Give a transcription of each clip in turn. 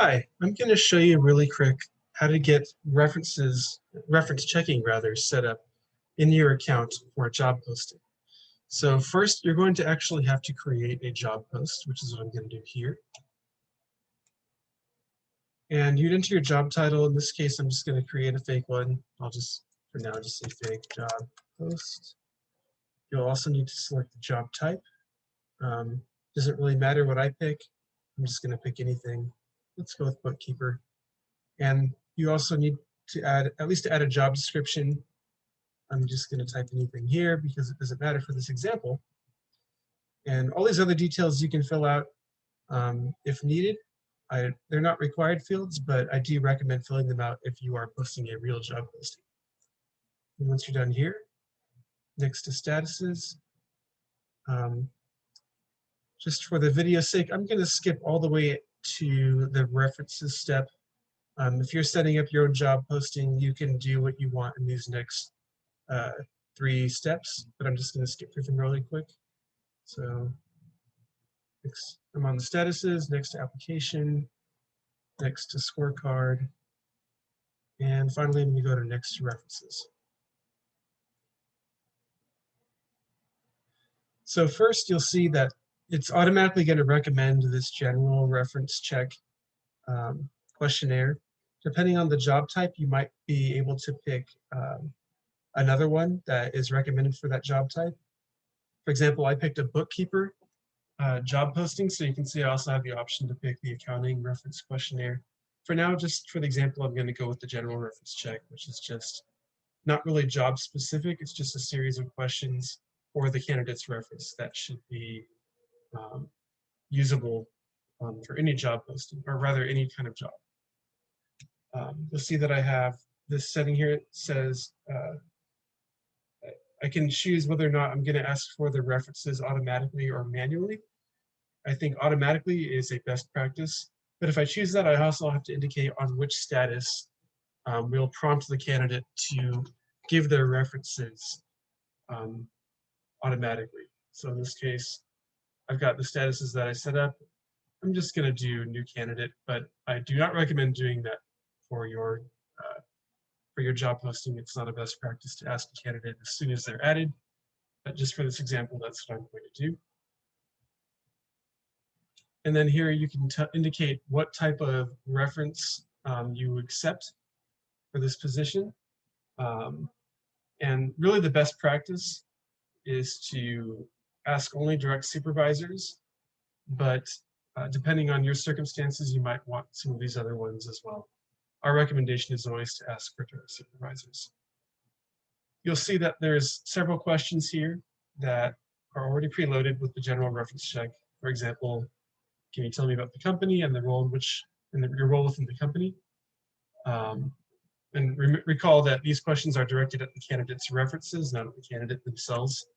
Hi, I'm going to show you really quick how to get reference checking rather, set up in your account for a job posting. So first, you're going to actually have to create a job post, which is what I'm going to do here. And you'd enter your job title. In this case, I'm just going to create a fake one. I'll just, for now, just say fake job post. You'll also need to select the job type. Doesn't really matter what I pick. I'm just going to pick anything. Let's go with bookkeeper. And you also need to at least add a job description. I'm just going to type anything here because it doesn't matter for this example. And all these other details you can fill out if needed. They're not required fields, but I do recommend filling them out if you are posting a real job posting. And once you're done here, next to statuses, just for the video's sake, I'm going to skip all the way to the references step. If you're setting up your own job posting, you can do what you want in these next 3 steps, but I'm just going to skip through them really quick. So next, I'm on the statuses, next to application, next to scorecard, and finally I'm going to go to next to references. So first you'll see that it's automatically going to recommend this general reference check questionnaire. Depending on the job type, you might be able to pick another one that is recommended for that job type. For example, I picked a bookkeeper job posting, so you can see I also have the option to pick the accounting reference questionnaire. For now, just for the example, I'm going to go with the general reference check, which is just not really job specific. It's just a series of questions for the candidate's reference that should be usable for any job posting, or rather any kind of job. You'll see that I have this setting here. It says I can choose whether or not I'm going to ask for the references automatically or manually. I think automatically is a best practice, but if I choose that, I also have to indicate on which status we'll prompt the candidate to give their references automatically. So in this case, I've got the statuses that I set up. I'm just going to do new candidate, but I do not recommend doing that for your job posting. It's not a best practice to ask a candidate as soon as they're added, but just for this example, that's what I'm going to do. And then here you can indicate what type of reference you accept for this position. And really the best practice is to ask only direct supervisors, but depending on your circumstances, you might want some of these other ones as well. Our recommendation is always to ask for direct supervisors. You'll see that there's several questions here that are already preloaded with the general reference check. For example, can you tell me about the company and the role in your role within the company? And recall that these questions are directed at the candidate's references, not at the candidate themselves.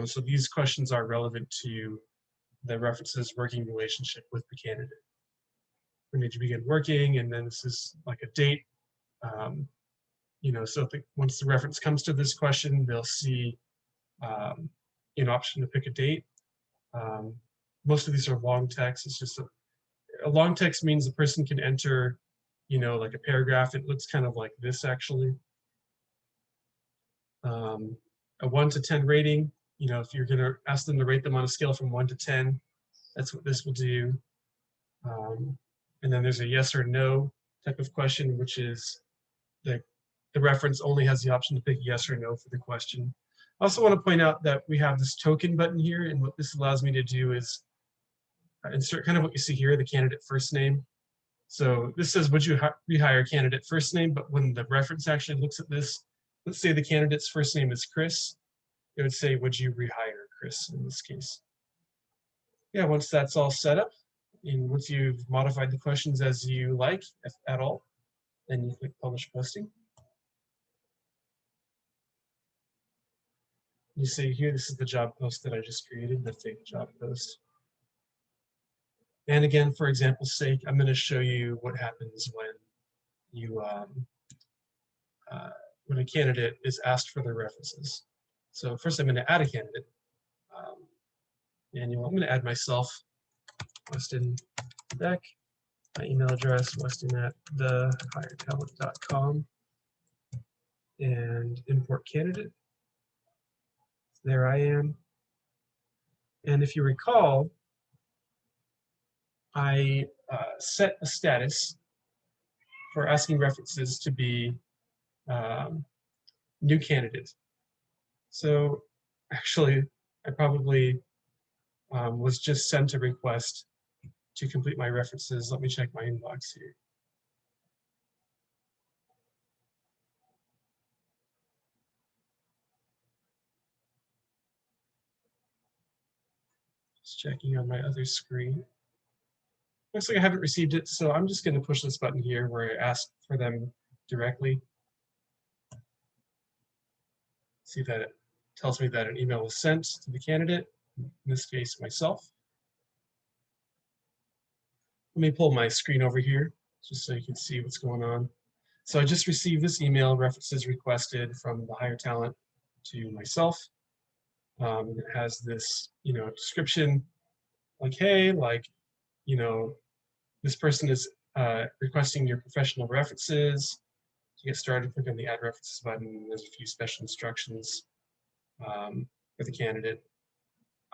So these questions are relevant to the references working relationship with the candidate. We need to begin working, and then this is like a date. So once the reference comes to this question, they'll see an option to pick a date. Most of these are long text. It's just a long text means the person can enter, like a paragraph. It looks kind of like this actually. A 1 to 10 rating. If you're going to ask them to rate them on a scale from 1 to 10, that's what this will do. And then there's a yes or no type of question, which is the reference only has the option to pick yes or no for the question. I also want to point out that we have this token button here, and what this allows me to do is insert kind of what you see here, the candidate first name. So this says, would you rehire candidate first name? But when the reference actually looks at this, let's say the candidate's first name is Chris, it would say, would you rehire Chris in this case? Yeah, once that's all set up, and once you've modified the questions as you like, if at all, then you click publish posting. You see here, this is the job post that I just created, the fake job post. And again, for example's sake, I'm going to show you what happens when you when a candidate is asked for their references. So first, I'm going to add a candidate. I'm going to add myself, Weston Beck. my email address, weston@thehighertalent.com, and import candidate. There I am. And if you recall, I set a status for asking references to be new candidate. So actually, I probably was just sent a request to complete my references. Let me check my inbox here. Just checking on my other screen. Looks like I haven't received it, so I'm just going to push this button here where I ask for them directly. See that it tells me that an email was sent to the candidate, in this case, myself. Let me pull my screen over here just so you can see what's going on. So I just received this email, references requested from the Higher Talent to myself. It has this, description like, hey, this person is requesting your professional references. To get started, click on the Add References button. There's a few special instructions for the candidate.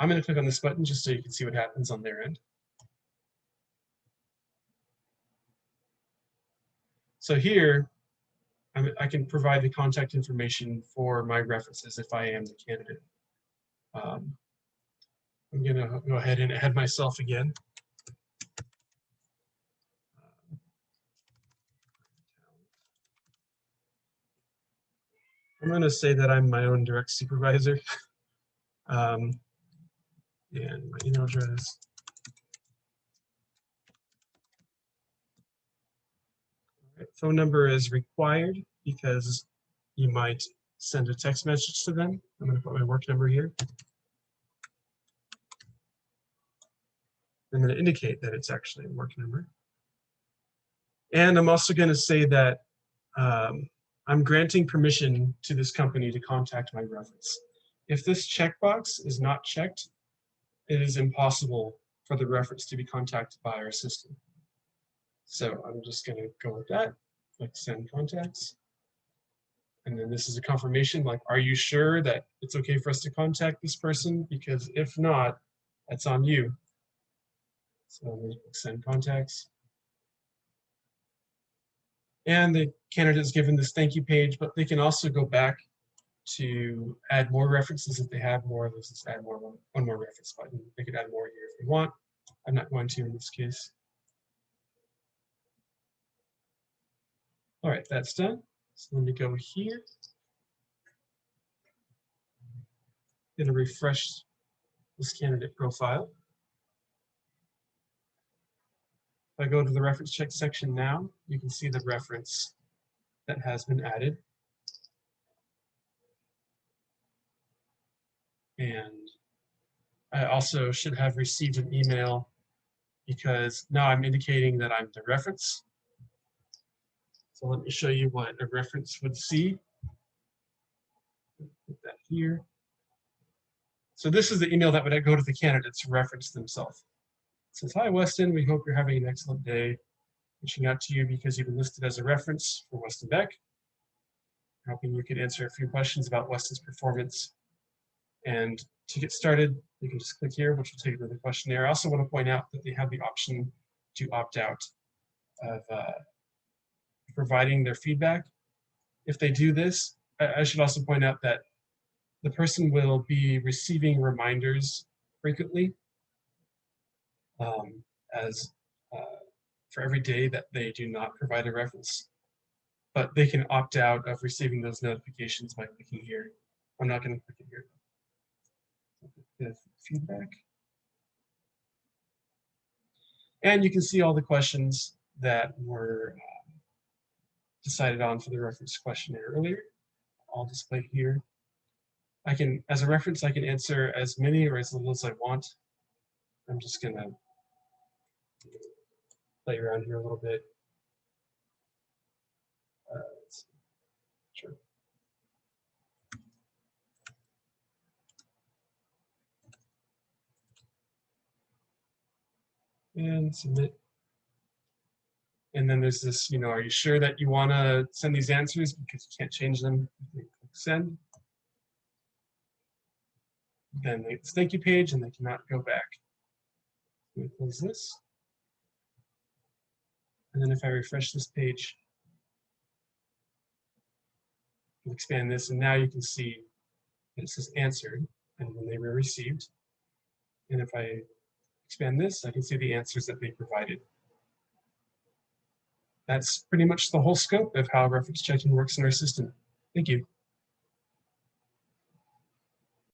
I'm going to click on this button just so you can see what happens on their end. So here, I can provide the contact information for my references if I am the candidate. I'm going to go ahead and add myself again. I'm going to say that I'm my own direct supervisor. And my email address. Right, phone number is required because you might send a text message to them. I'm going to put my work number here. I'm going to indicate that it's actually a work number. And I'm also going to say that I'm granting permission to this company to contact my reference. If this checkbox is not checked, it is impossible for the reference to be contacted by our system. So I'm just going to go with that, click Send Contacts. And then this is a confirmation, like, are you sure that it's okay for us to contact this person? Because if not, that's on you. So I'm going to click Send Contacts. And the candidate is given this thank you page, but they can also go back to add more references if they have more. There's this add more, one more reference button. They could add more here if they want. I'm not going to in this case. All right, that's done. So let me go here. I'm going to refresh this candidate profile. If I go to the reference check section now, you can see the reference that has been added. And I also should have received an email because now I'm indicating that I'm the reference. So let me show you what a reference would see. Put that here. So this is the email that would go to the candidates to reference themselves. It says, hi, Weston, we hope you're having an excellent day. Reaching out to you because you've been listed as a reference for Weston Beck. Hoping you could answer a few questions about Weston's performance. And to get started, you can just click here, which will take you to the questionnaire. I also want to point out that they have the option to opt out of providing their feedback. If they do this, I should also point out that the person will be receiving reminders frequently for every day that they do not provide a reference. But they can opt out of receiving those notifications by clicking here. I'm not going to click it here. The feedback. And you can see all the questions that were decided on for the reference questionnaire earlier. I'll display here. I can, as a reference, I can answer as many or as little as I want. I'm just going to play around here a little bit. Let's see. Sure. And submit. And then there's this, are you sure that you want to send these answers because you can't change them? Click send. Then it's thank you page and they cannot go back. Let me close this. And then if I refresh this page, I'll expand this, and now you can see that it says answered and when they were received. And if I expand this, I can see the answers that they provided. That's pretty much the whole scope of how reference checking works in our system. Thank you.